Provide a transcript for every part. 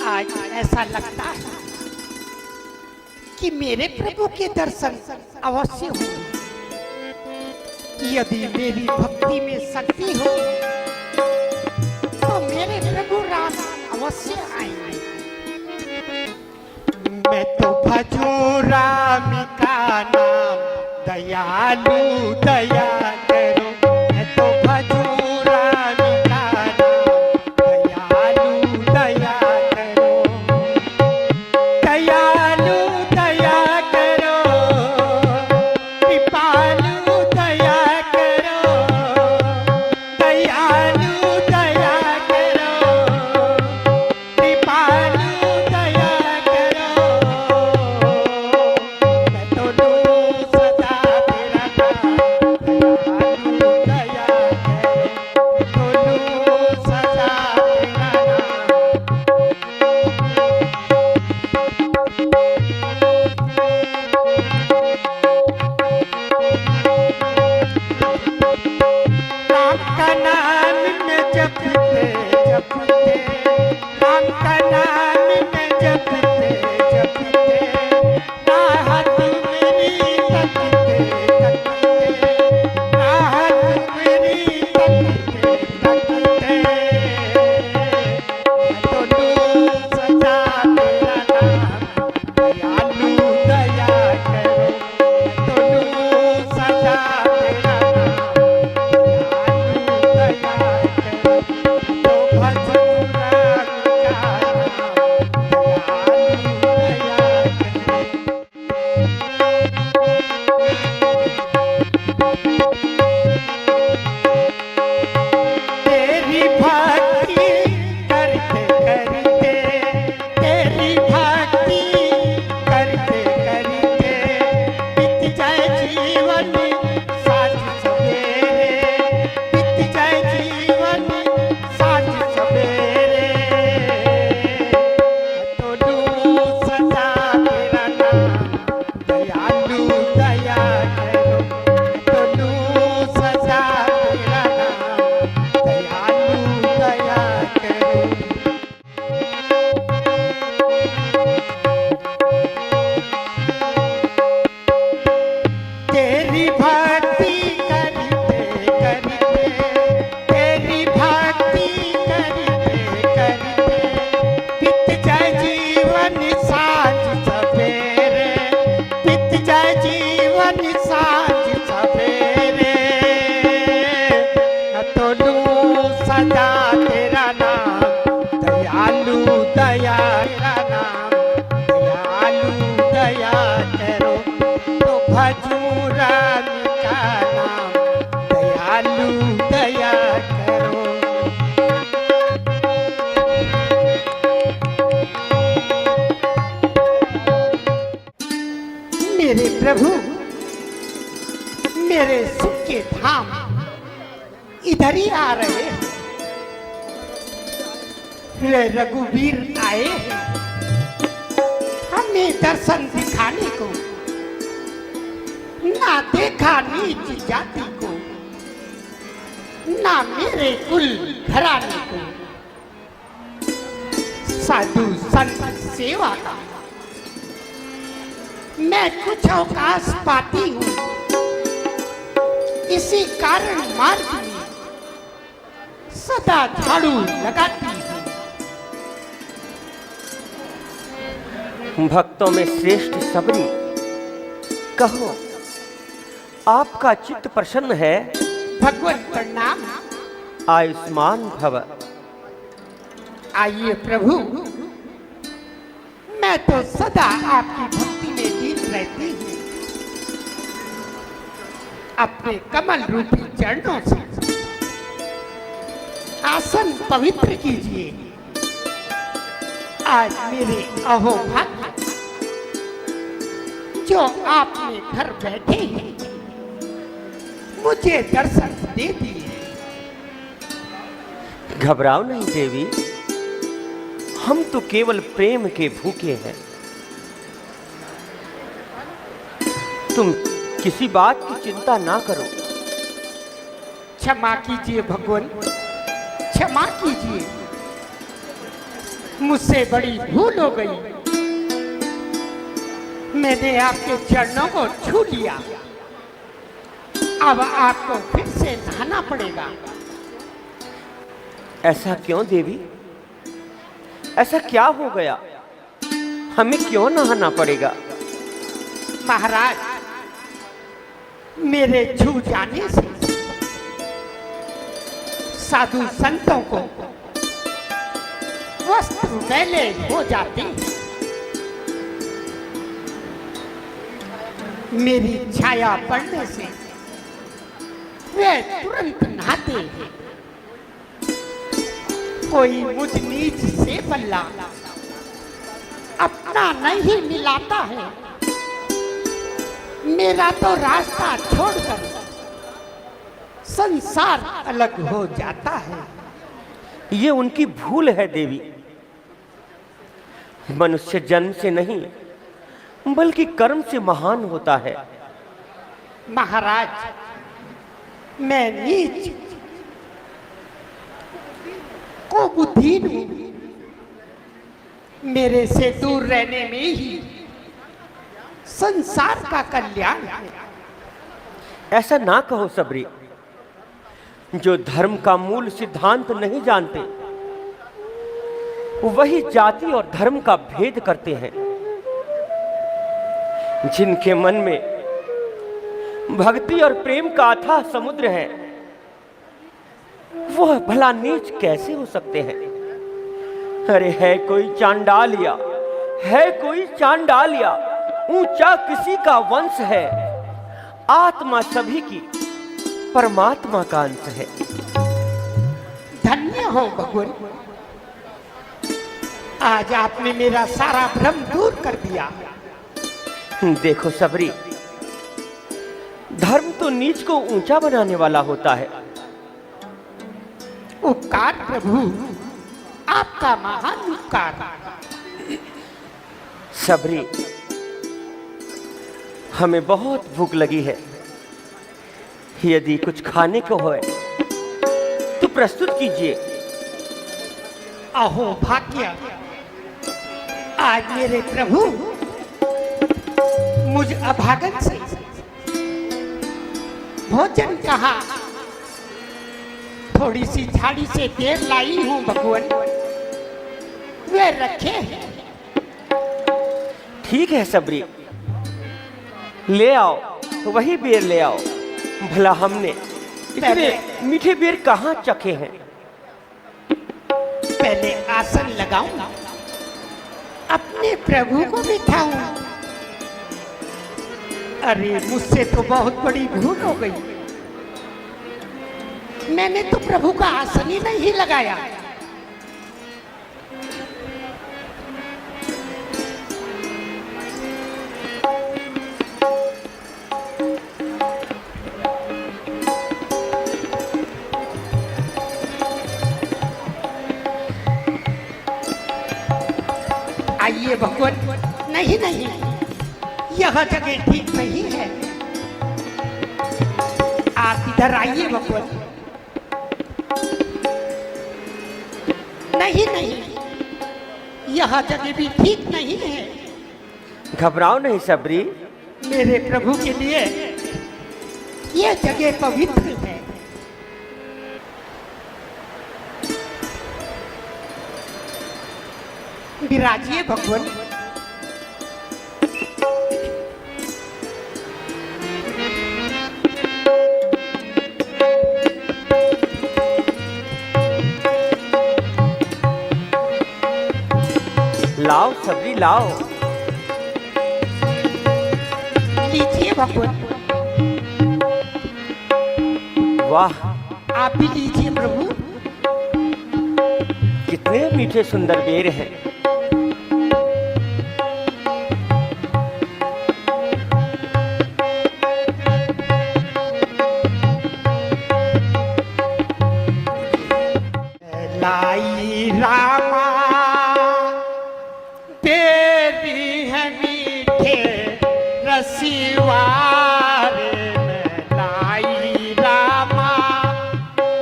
आज ऐसा लगता है कि मेरे प्रभु के दर्शन अवश्य होंगे। यदि मेरी भक्ति में शक्ति हो तो मेरे प्रभु राम अवश्य आएंगे। मैं तो भजूं राम का नाम, दयालु दया करो। मैं तो भजूं राम का नाम, दयालु दया करो। दयालु दया करो, कृपालु दया करो। दयालु दया करो, कृपालु दया करो। मैं तो लूं सदा तेरा नाम, दयालु दया करो। तो लूं सदा तेरा नाम। राम का नाम में जपते जपते, राम का नाम में जपते जपते, राहत मेरी तकते तकते, राहत मेरी तकते तकते। मैं तो लूं सदा तेरा नाम, दयालु दया करो। मैं तो लूं सदा तेरा नाम, दयालु दया करो। तो भजूं राम का नाम, दयालु दया करो। तेरी भक्ति करते करते, तेरी भक्ति करते करते, बीत जाए जीवन साँझ सवेरे, बीत जाए जीवन साँझ सवेरे। मैं तो लूं सदा तेरा नाम, दयालु दया करो। मैं तो लूं सदा तेरा नाम, दयालु दया करो। तेरी भक्ति करते करते, तेरी भक्ति करते करते, बीत जाए जीवन साँझ सवेरे, बीत जाए जीवन साँझ सवेरे। मैं तो लूं सदा तेरा नाम, दयालु दया का नाम, दयालु दया करो। तो भजूं राम का नाम, दयालु दया करो। मेरे प्रभु, मेरे सुख के धाम इधर ही आ रहे हैं। वे रघुवीर आए हैं हमें दर्शन दिखाने को। ना देखा नीच जाति को, ना मेरे कुल घराने को। साधु संत सेवा का मैं कुछ अवकाश पाती हूँ, इसी कारण मार्ग में सदा झाड़ू लगाती हूँ। भक्तों में श्रेष्ठ सबरी, कहो आपका चित्त प्रसन्न है? भगवान प्रणाम। आयुष्मान भव। आइए प्रभु, मैं तो सदा आपकी भक्ति में लीन रहती हूँ। अपने कमल रूपी चरणों से आसन पवित्र कीजिए। आज मेरे अहोभाग्य जो आपने घर बैठे हैं मुझे दर्शन दे दिए। घबराओ नहीं देवी, हम तो केवल प्रेम के भूखे हैं। तुम किसी बात की चिंता ना करो। क्षमा कीजिए भगवान, क्षमा कीजिए। मुझसे बड़ी भूल हो गई। मैंने आपके चरणों को छू लिया। अब आपको फिर से नहाना पड़ेगा। ऐसा क्यों देवी? ऐसा क्या हो गया? हमें क्यों नहाना पड़ेगा? महाराज, मेरे छू जाने से साधु संतों को वस्त्र मैले हो जाते हैं। मेरी छाया पड़ने से वे तुरंत नहाते हैं। कोई मुझ नीच से बल्ला अपना नहीं मिलाता है। मेरा तो रास्ता छोड़कर संसार अलग हो जाता है। ये उनकी भूल है देवी। मनुष्य जन्म से नहीं बल्कि कर्म से महान होता है। महाराज, मैं नीच को बुद्धिहीन हूं। मेरे से दूर रहने में ही संसार का कल्याण है। ऐसा ना कहो सबरी। जो धर्म का मूल सिद्धांत नहीं जानते वही जाति और धर्म का भेद करते हैं। जिनके मन में भक्ति और प्रेम का अथाह समुद्र है, वह भला नीच कैसे हो सकते हैं? अरे है कोई चांडालिया, है कोई चांडालिया, ऊंचा किसी का वंश है, आत्मा सभी की परमात्मा का अंश है। धन्य हो भगवान, आज आपने मेरा सारा भ्रम दूर कर दिया। देखो सबरी, धर्म तो नीच को ऊंचा बनाने वाला होता है। उपकार प्रभु, आपका महान उपकार। सबरी, हमें बहुत भूख लगी है। यदि कुछ खाने को हो तो प्रस्तुत कीजिए। अहो भाग्य, आज मेरे प्रभु मुझ अभागन से भोजन कहा। थोड़ी सी झाड़ी से देर लाई हूं भगवान, वे रखे हैं। ठीक है सबरी, ले आओ, वही बेर ले आओ। भला हमने इतने मीठे बेर कहाँ चखे हैं? पहले आसन लगाऊं, अपने प्रभु को बिठाऊं। अरे मुझसे तो बहुत बड़ी भूल हो गई। मैंने तो प्रभु का आसन ही नहीं लगाया। आइए भगवान। नहीं नहीं, यह जगह ठीक नहीं है। आप इधर आइए भगवान। नहीं नहीं, यह जगह भी ठीक नहीं है। घबराओ नहीं सबरी, मेरे प्रभु के लिए यह जगह पवित्र है। विराजिए भगवान। लाओ सबरी लाओ। लीजिए भगवान। वाह, आप भी लीजिए प्रभु। कितने मीठे सुंदर बेर हैं। लाई रामा तेरी है मीठे रसीवारे में। लाई रामा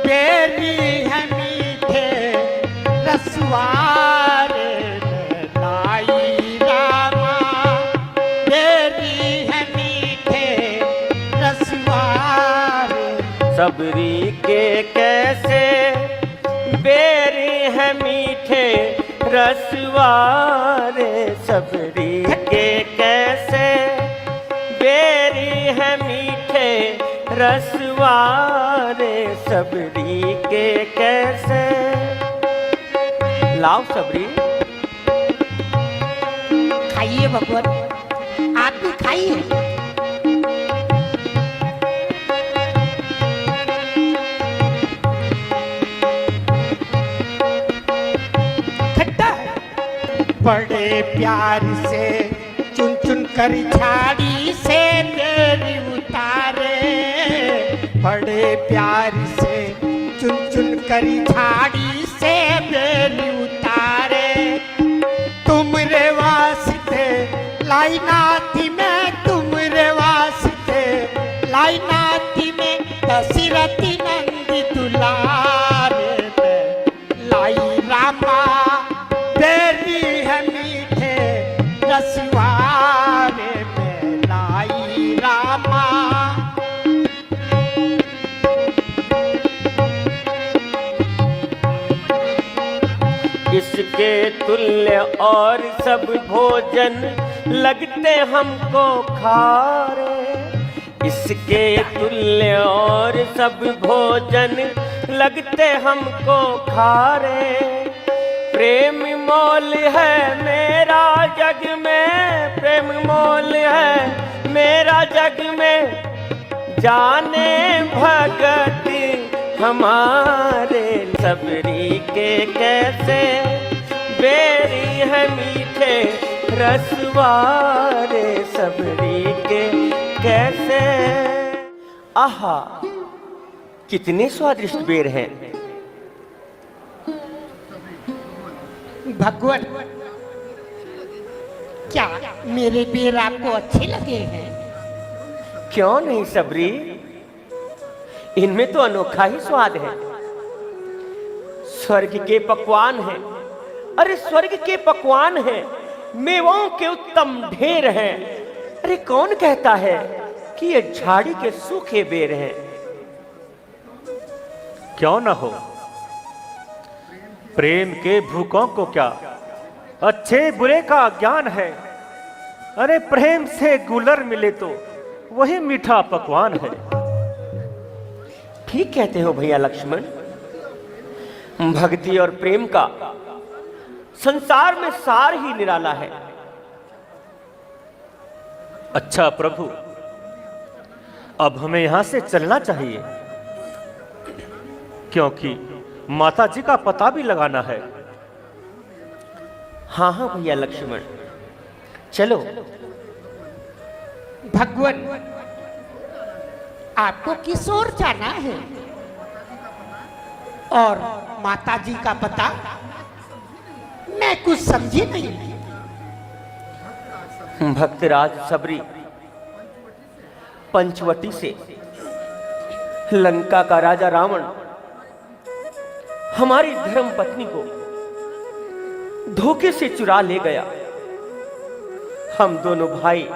तेरी है मीठे रसवारे सबरी के कैसे बेरी है मीठे रसवारे, सबरी के कैसे बेरी है मीठे रसवारे, सबरी के कैसे। लाओ सबरी, खाइए भगवान, आप भी खाइए। खट्टा बड़े प्यार से चुन चुन कर झाड़ी से बेरी उतारे, बड़े प्यार से चुन चुन कर झाड़ी से बेरी उतारे। तुमरे वास्ते लाई नाथी में, तुमरे वास्ते लाई नाथी में, दशरथी नंदी दुलारे में लाई रामा बेरी है मीठे रसवारे में लाई रामा। इसके तुल्य और सब भोजन लगते हमको खारे, इसके तुल्य और सब भोजन लगते हमको खारे। प्रेम मोल है मेरा जग में, प्रेम मोल है मेरा जग में, जाने भगत हमारे। सबरी के कैसे बेरी है मीठे रसवारे, सबरी के कैसे। आहा, कितने स्वादिष्ट बेर हैं। भगवान, क्या मेरे बेर आपको अच्छे लगे हैं? क्यों नहीं सबरी, इनमें तो अनोखा ही स्वाद है। स्वर्ग के पकवान हैं, अरे स्वर्ग के पकवान हैं, मेवों के उत्तम ढेर हैं। अरे कौन कहता है कि ये झाड़ी के सूखे बेर हैं। क्यों न हो, प्रेम के भूखों को क्या अच्छे बुरे का ज्ञान है। अरे प्रेम से गुलर मिले तो वही मीठा पकवान है। ठीक कहते हो भैया लक्ष्मण, भक्ति और प्रेम का संसार में सार ही निराला है। अच्छा प्रभु, अब हमें यहां से चलना चाहिए, क्योंकि माता जी का पता भी लगाना है। हाँ हाँ भैया लक्ष्मण, चलो। भगवान, आपको किस ओर जाना है? और माता जी का पता? मैं कुछ समझी नहीं। भक्तराज सबरी पंचवटी से लंका का राजा रावण हमारी धर्म पत्नी को धोखे से चुरा ले गया। हम दोनों भाई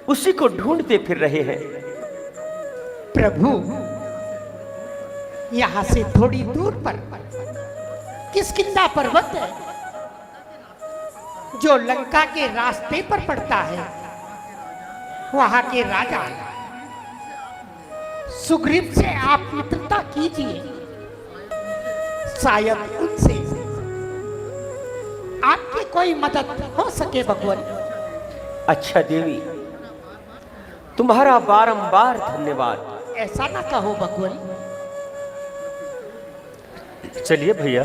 उसी को ढूंढते फिर रहे हैं। प्रभु, यहां से थोड़ी दूर पर किष्किंधा पर्वत है, जो लंका के रास्ते पर पड़ता है। वहां के राजा सुग्रीव से आप मित्रता कीजिए, शायद उनसे आपकी कोई मदद हो सके। भगवान, अच्छा देवी, तुम्हारा बारंबार धन्यवाद। ऐसा ना कहो भगवान। चलिए भैया,